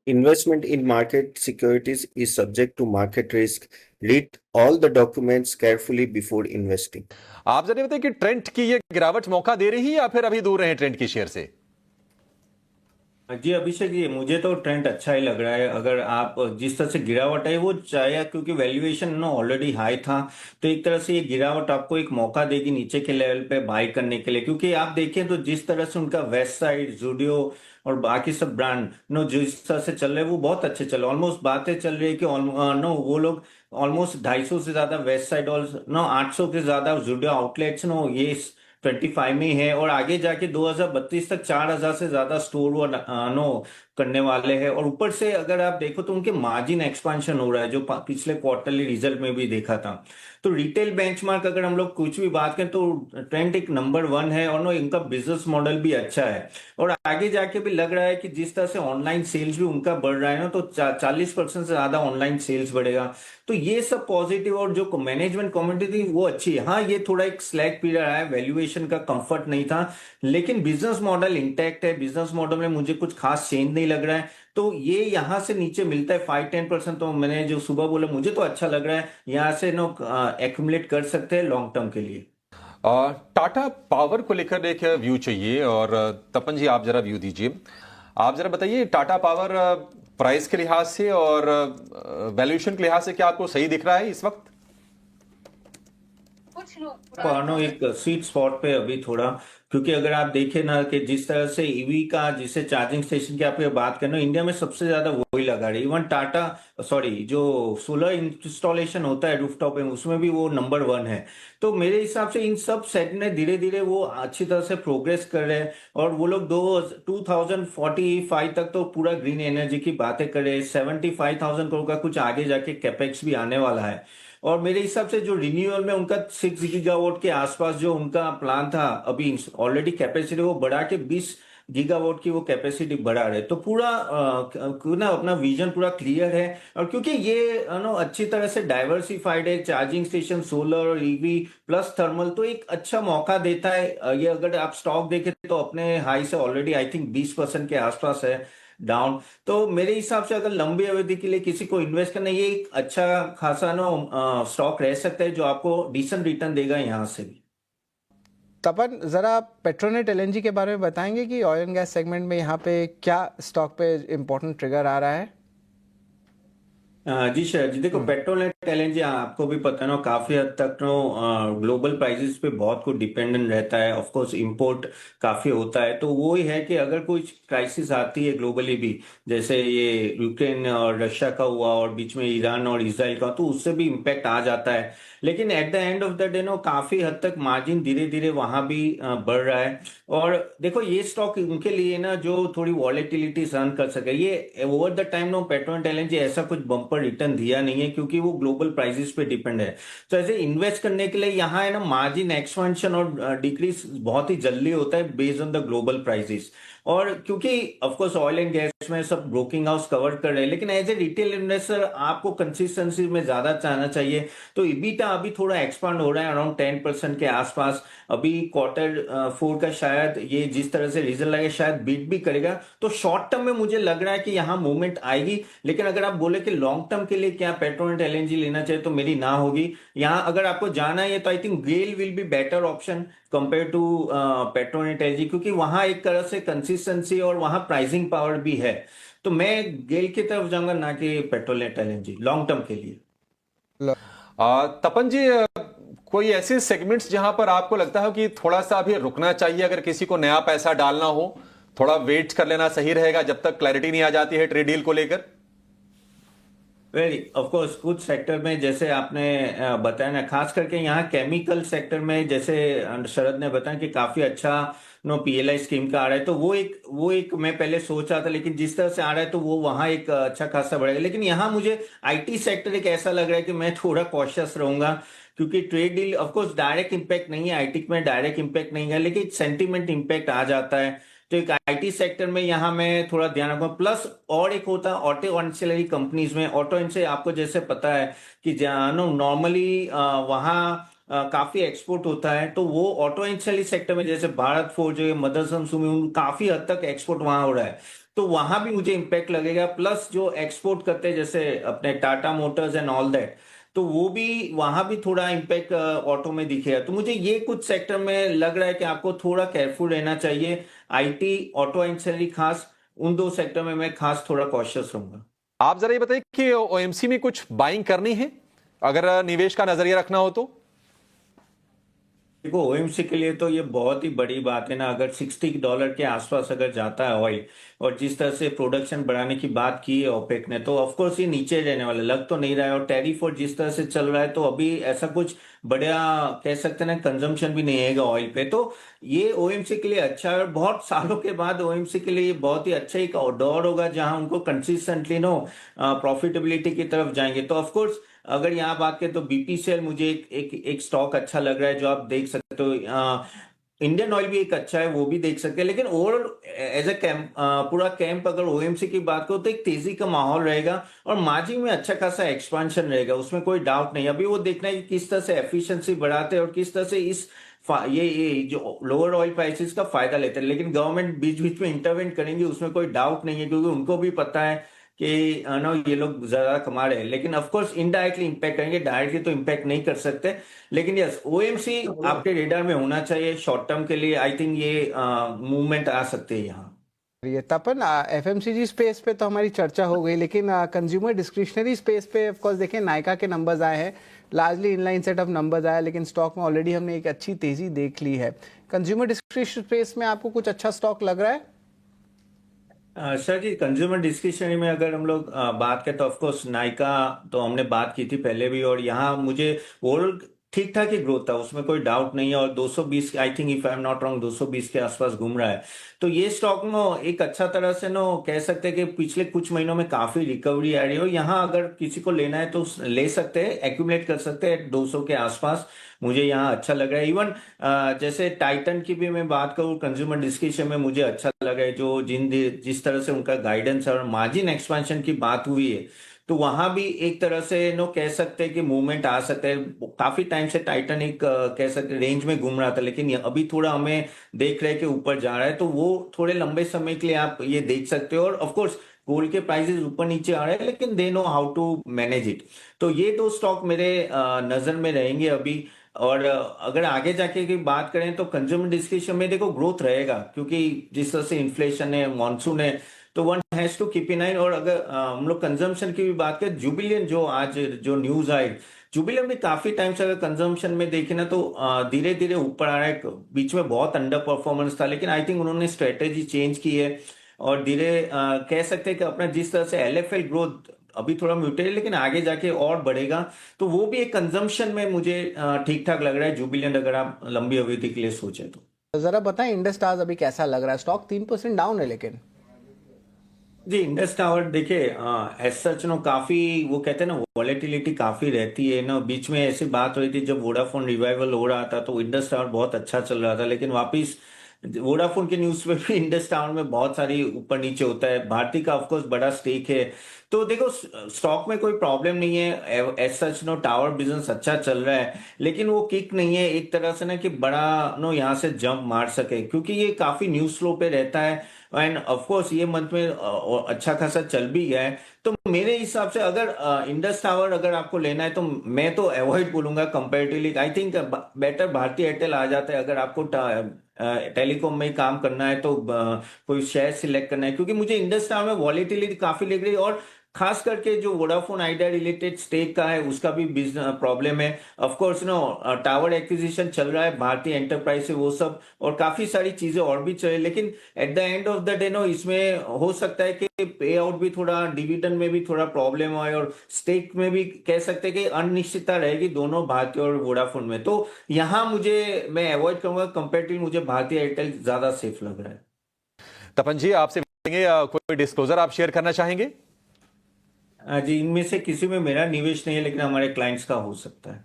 Investment in market securities is subject to market risk. Read all the documents carefully before investing. आप जरा बताइए कि trend की ये गिरावट मौका दे रही है या फिर अभी दूर रहे ट्रेंड की शेयर से? जी अभिषेक, ये मुझे तो ट्रेंड अच्छा ही लग रहा है। अगर आप जिस तरह से गिरावट है वो चाहे, क्योंकि वैल्यूएशन ना ऑलरेडी हाई था, तो एक तरह से ये गिरावट आपको एक मौका देगी नीचे के लेवल पे बाई करने के लिए। क्योंकि आप देखें तो जिस तरह से उनका वेस्ट साइड, जूडियो और बाकी सब ब्रांड नो जिस तरह से चल रहे हैं वो बहुत अच्छे चल रहे हैं। ऑलमोस्ट बातें चल रही है कि नो वो लोग ऑलमोस्ट 250 से ज्यादा वेस्ट साइड और नो 800 के ज्यादा जूडियो आउटलेट्स नो ये 25 में ही है, और आगे जाके 2032 तक 4000 से ज्यादा स्टोर वो नो करने वाले हैं। और ऊपर से अगर आप देखो तो उनके मार्जिन एक्सपांशन हो रहा है, जो पिछले क्वार्टरली रिजल्ट में भी देखा था। तो रिटेल बेंचमार्क अगर हम लोग कुछ भी बात करें तो ट्रेंड एक नंबर 1 है, और नो इनका बिजनेस मॉडल भी अच्छा है। और आगे जाके भी लग रहा है कि जिस तरह से ऑनलाइन सेल्स भी उनका बढ़ रहा है ना, तो 40% से ज्यादा ऑनलाइन सेल्स बढ़ेगा। तो ये सब पॉजिटिव, और जो मैनेजमेंट कम्युनिटी थी वो अच्छी है। हाँ, ये थोड़ा एक स्लैग पीरियड आया, वैल्यूएशन का कंफर्ट नहीं था, लेकिन बिजनेस मॉडल इंटैक्ट है। बिजनेस मॉडल में मुझे कुछ खास चेंज नहीं लग रहा है। तो ये यहां से नीचे मिलता है 5-10%, तो मैंने जो सुबह बोला मुझे तो अच्छा लग रहा है। यहां से नो एक्यूमुलेट कर सकते हैं लॉन्ग टर्म के लिए। टाटा पावर को लेकर एक व्यू चाहिए, और तपन जी आप जरा व्यू दीजिए। आप जरा बताइए टाटा पावर प्राइस के लिहाज से और वैल्यूएशन के लिहाज से क्या आपको सही दिख रहा है इस वक्त? पानो एक स्वीट स्पॉट पे अभी थोड़ा, क्योंकि अगर आप देखें ना कि जिस तरह से ईवी का, जिसे चार्जिंग स्टेशन की आप ये बात करें, इंडिया में सबसे ज्यादा वही लगा रही। इवन टाटा, सॉरी, जो सोलर इंस्टॉलेशन होता है रूफटॉप में, उसमें भी वो नंबर 1 है। तो मेरे हिसाब से इन सब सेट में धीरे धीरे वो अच्छी तरह से प्रोग्रेस कर रहे हैं, और वो लोग 2045 तक तो पूरा ग्रीन एनर्जी की बातें कर रहे हैं। 75,000 करोड़ का कुछ आगे जाके कैपेक्स भी आने वाला है। और मेरे हिसाब से जो रिन्यूअल में उनका 6 गीगावाट के आसपास जो उनका प्लान था, अभी ऑलरेडी कैपेसिटी वो बढ़ा के 20 गीगावाट की वो कैपेसिटी बढ़ा रहे। तो पूरा ना अपना विजन पूरा क्लियर है। और क्योंकि ये नो अच्छी तरह से डाइवर्सिफाइड है, चार्जिंग स्टेशन, सोलर और ईवी प्लस थर्मल, तो एक अच्छा मौका देता है। ये अगर आप स्टॉक देखें तो अपने हाई से ऑलरेडी आई थिंक 20% के आसपास है डाउन। तो मेरे हिसाब से अगर लंबी अवधि के लिए किसी को इन्वेस्ट करना, ये एक अच्छा खासा ना स्टॉक रह सकता है जो आपको डिसेंट रिटर्न देगा यहाँ से भी। तपन, ज़रा पेट्रोनेट एलएनजी के बारे में बताएंगे कि ऑयल एंड गैस सेगमेंट में यहाँ पे क्या स्टॉक पे इम्पोर्टेंट ट्रिगर आ रहा है? जी सर जी, देखो पेट्रोल एंड एलएनजी आपको भी पता है ना, काफी हद तक नो ग्लोबल प्राइसेस पे बहुत कुछ डिपेंडेंट रहता है। ऑफ कोर्स इंपोर्ट काफी होता है, तो वो ही है कि अगर कोई क्राइसिस आती है ग्लोबली भी, जैसे ये यूक्रेन और रशिया का हुआ और बीच में ईरान और इसराइल का, तो उससे भी इम्पैक्ट आ जाता है। लेकिन at the end of the day no काफी हद तक मार्जिन धीरे धीरे वहां भी बढ़ रहा है। और देखो ये स्टॉक उनके लिए ना जो थोड़ी वॉलेटिलिटी सहन कर सके, ये over the time no petrol and LNG ऐसा कुछ बम्पर रिटर्न दिया नहीं है, क्योंकि वो ग्लोबल प्राइसेस पे डिपेंड है। तो ऐसे इन्वेस्ट करने के लिए यहाँ है ना, मार्जिन एक्सपेंशन और डिक्रीज बहुत ही जल्दी होता है based on the global prices. और क्योंकि of course oil and gas में सब ब्रोकिंग हाउस कवर कर रहे हैं, लेकिन एज ए रिटेल इन्वेस्टर आपको कंसिस्टेंसी में ज्यादा चाहना चाहिए। तो इबिटा अभी थोड़ा एक्सपांड हो रहा है अराउंड 10% के आसपास। अभी क्वार्टर 4 का शायद ये जिस तरह से रिजल्ट लगे शायद बीट भी करेगा। तो शॉर्ट टर्म में मुझे लग रहा है कि यहाँ मूवमेंट आएगी। लेकिन अगर आप बोले कि लॉन्ग टर्म के लिए क्या पेट्रोनेट एलएनजी लेना चाहिए, तो मेरी ना होगी। यहाँ अगर आपको जाना है तो I think GAIL will be better option compare to Petronet LNG, क्योंकि वहां एक तरह से कंसिस्टेंसी और वहां प्राइसिंग पावर भी है। तो मैं गेल की तरफ जाऊंगा, ना कि पेट्रोनेट एलएनजी लॉन्ग टर्म के लिए। तपन जी, कोई ऐसे सेगमेंट्स जहां पर आपको लगता है कि थोड़ा सा अभी रुकना चाहिए, अगर किसी को नया पैसा डालना हो थोड़ा वेट कर लेना सही रहेगा जब तक क्लैरिटी नहीं आ जाती है ट्रेड डील को लेकर? वेरी ऑफ कोर्स कुछ सेक्टर में जैसे आपने बताया ना, खास करके यहाँ केमिकल सेक्टर में, जैसे शरद ने बताया कि काफी अच्छा नो पीएलआई स्कीम का आ रहा है। तो वो एक मैं पहले सोच रहा था, लेकिन जिस तरह से आ रहा है तो वो वहां एक अच्छा खासा बढ़ेगा। लेकिन यहाँ मुझे आईटी सेक्टर एक ऐसा लग रहा है कि मैं थोड़ा कॉशियस रहूंगा, क्योंकि trade deal of course direct impact नहीं है, आईटी में डायरेक्ट इंपैक्ट नहीं है, लेकिन सेंटीमेंट इंपैक्ट आ जाता है। तो एक आईटी सेक्टर में यहाँ मैं थोड़ा ध्यान रखूंगा। प्लस और एक होता है ऑटो कंपनीज में। ऑटो इनसे आपको जैसे पता है कि नॉर्मली वहाँ काफी एक्सपोर्ट होता है, तो वो ऑटो एंसिलरी सेक्टर में जैसे भारत फोर्ज है, मदरसन सुमी, काफी हद तक एक्सपोर्ट वहां हो रहा है, तो वहां भी मुझे इम्पैक्ट लगेगा। प्लस जो एक्सपोर्ट करते हैं जैसे अपने Tata Motors and all that, तो वो भी वहां भी थोड़ा इम्पैक्ट ऑटो में दिखेगा। तो मुझे ये कुछ सेक्टर में लग रहा है कि आपको थोड़ा केयरफुल रहना चाहिए। आईटी, ऑटो एंसिलरी, खास उन दो सेक्टर में मैं खास थोड़ा कॉशियस रहूंगा। आप जरा ये बताइए कि ओएमसी में कुछ बाइंग करनी है अगर निवेश का नजरिया रखना हो तो? देखो, ओएमसी के लिए तो ये बहुत ही बड़ी बात है ना। अगर $60 के आसपास अगर जाता है ऑयल, और जिस तरह से प्रोडक्शन बढ़ाने की बात की है ओपेक ने, तो ऑफ कोर्स ये नीचे रहने वाला लग तो नहीं रहा है। और टैरिफ और जिस तरह से चल रहा है, तो अभी ऐसा कुछ बढ़िया कह सकते हैं ना, कंजम्पशन भी नहीं आएगा ऑयल पे। तो ये ओएमसी के लिए अच्छा है, और बहुत सालों के बाद ओएमसी के लिए ये बहुत ही अच्छा एक दौर होगा जहां उनको कंसिस्टेंटली नो प्रॉफिटेबिलिटी की तरफ जाएंगे। तो ऑफ कोर्स अगर यहाँ बात करें तो बीपीसीएल मुझे एक स्टॉक अच्छा लग रहा है, जो आप देख सकते हो। इंडियन ऑयल भी एक अच्छा है, वो भी देख सकते हैं। लेकिन ओवरऑल एज अ कैंप, पूरा कैंप अगर ओएमसी की बात करो, तो एक तेजी का माहौल रहेगा, और मार्जिन में अच्छा खासा एक्सपांशन रहेगा, उसमें कोई डाउट नहीं। अभी वो देखना है कि किस तरह से एफिशिएंसी बढ़ाते हैं और किस तरह से इस ये जो लोअर ऑयल प्राइसेस का फायदा लेते हैं। लेकिन गवर्नमेंट बीच बीच में इंटरवेंट करेंगे, उसमें कोई डाउट नहीं है, क्योंकि उनको भी पता है कि नो ये लोग ज्यादा कमा रहे हैं। लेकिन ऑफ कोर्स इनडायरेक्टली इंपैक्ट करेंगे, डायरेक्टली तो इंपैक्ट नहीं कर सकते। लेकिन यस, ओएमसी आपके रेडार में होना चाहिए शॉर्ट टर्म के लिए। आई थिंक ये मूवमेंट आ सकते हैं यहाँ। ये तपन, एफएमसीजी स्पेस पे तो हमारी चर्चा हो गई, लेकिन कंज्यूमर डिस्क्रिशनरी स्पेस पे ऑफ कोर्स देखें, नायका के नंबर्स आए हैं, largely inline set of numbers आया, लेकिन स्टॉक में ऑलरेडी हमने एक अच्छी तेजी देख ली है। कंज्यूमर डिस्क्रिशनरी स्पेस में आपको कुछ अच्छा स्टॉक लग रहा है? सर जी, कंज्यूमर डिस्क्रिशनरी में अगर हम लोग बात करें, तो ऑफकोर्स नायका तो हमने बात की थी पहले भी, और यहाँ मुझे ओवरऑल ठीक ठाक ही ग्रोथ था, उसमें कोई डाउट नहीं है। और 220, I think if I am not wrong, 220 के आसपास घूम रहा है। तो ये स्टॉक नो एक अच्छा तरह से नो कह सकते हैं कि पिछले कुछ महीनों में काफी रिकवरी आ रही है, और यहाँ अगर किसी को लेना है तो ले सकते हैं, एक्यूमुलेट कर सकते हैं 200 के आसपास। मुझे यहाँ अच्छा लग रहा है। इवन जैसे टाइटन की भी मैं बात करूँ, कंज्यूमर डिस्क्रिप्शन में मुझे अच्छा लगा है, जो जिस तरह से उनका गाइडेंस और मार्जिन एक्सपेंशन की बात हुई है, तो वहां भी एक तरह से नो कह सकते हैं कि मूवमेंट आ सकते हैं। काफी टाइम से टाइटन एक कह सकते रेंज में घूम रहा था, लेकिन अभी थोड़ा हमें देख रहे हैं कि ऊपर जा रहा है, तो वो थोड़े लंबे समय के लिए आप ये देख सकते हो। और ऑफ कोर्स गोल्ड के प्राइसेस ऊपर नीचे आ रहे हैं, लेकिन they know how to manage it. तो ये दो स्टॉक मेरे नजर में रहेंगे अभी। और अगर आगे जाके की बात करें, तो कंज्यूमर डिस्क्रिप्शन में देखो ग्रोथ रहेगा, क्योंकि जिस तरह से इन्फ्लेशन है, मॉनसून है, तो one has to keep in eye. और अगर हम लोग कंजम्पशन की भी बात करें, जुबिलियन जो आज जो न्यूज आई, जुबिलियन भी काफी टाइम से अगर कंजम्पशन में देखे ना, तो धीरे धीरे ऊपर आ रहा है। बीच में बहुत अंडर परफॉर्मेंस था, लेकिन आई थिंक उन्होंने स्ट्रेटेजी चेंज की है, और धीरे कह सकते हैं कि अपना जिस तरह से एलएफएल ग्रोथ अभी थोड़ा म्यूटेड है, लेकिन आगे जाके और बढ़ेगा। तो वो भी एक कंजम्पशन में मुझे ठीक ठाक लग रहा है जुबिलियंट, अगर आप लंबी अवधि के लिए सोचे तो। जरा बताएं इंडस टावर्स अभी कैसा लग रहा है? स्टॉक 3% डाउन है लेकिन। जी, इंडस टावर देखिए, एज सच नो काफी, वो कहते हैं ना, वॉलेटिलिटी काफी रहती है ना। बीच में ऐसी बात हुई थी जब वोडाफोन रिवाइवल हो रहा था, तो इंडस टावर बहुत अच्छा चल रहा था, लेकिन वापिस वोडाफोन के न्यूज पे भी इंडस टावर में बहुत सारी ऊपर नीचे होता है। भारती का ऑफकोर्स बड़ा स्टेक है, तो देखो स्टॉक में कोई प्रॉब्लम नहीं है। As such no tower business अच्छा चल रहा है, लेकिन वो किक नहीं है एक तरह से ना कि बड़ा नो यहाँ से जंप मार सके, क्योंकि ये काफी न्यूज फ्लो पे रहता है। एंड ऑफ कोर्स ये मंथ में अच्छा खासा चल भी गया है। तो मेरे हिसाब से अगर इंडस टावर अगर आपको लेना है, तो मैं तो अवॉइड बोलूंगा comparatively. I think better Bharti Airtel आ जाता है अगर आपको टेलीकॉम में काम करना है, तो कोई शेयर सिलेक्ट करना है, क्योंकि मुझे इंडस टावर में वॉलेटिलिटी काफी लग रही है। और खास करके जो वोडाफोन आइडिया रिलेटेड स्टेक का है, उसका भी बिजनेस प्रॉब्लम है। Of course no tower acquisition चल रहा है भारतीय एंटरप्राइज से, वो सब और काफी सारी चीजें और भी चले, लेकिन at the end of the day no इसमें हो सकता है कि पे आउट भी थोड़ा, डिविडेंड में भी थोड़ा प्रॉब्लम आए, और स्टेक में भी कह सकते हैं कि अनिश्चितता रहेगी दोनों भारतीय और वोडाफोन में। तो यहाँ मुझे, मैं अवॉइड करूंगा कंपेरेटिव, मुझे भारतीय एयरटेल ज्यादा सेफ लग रहा है। तपन जी, आपसे कोई डिस्क्लोजर आप शेयर करना चाहेंगे? जी, इनमें से किसी में मेरा निवेश नहीं है, लेकिन हमारे क्लाइंट्स का हो सकता है।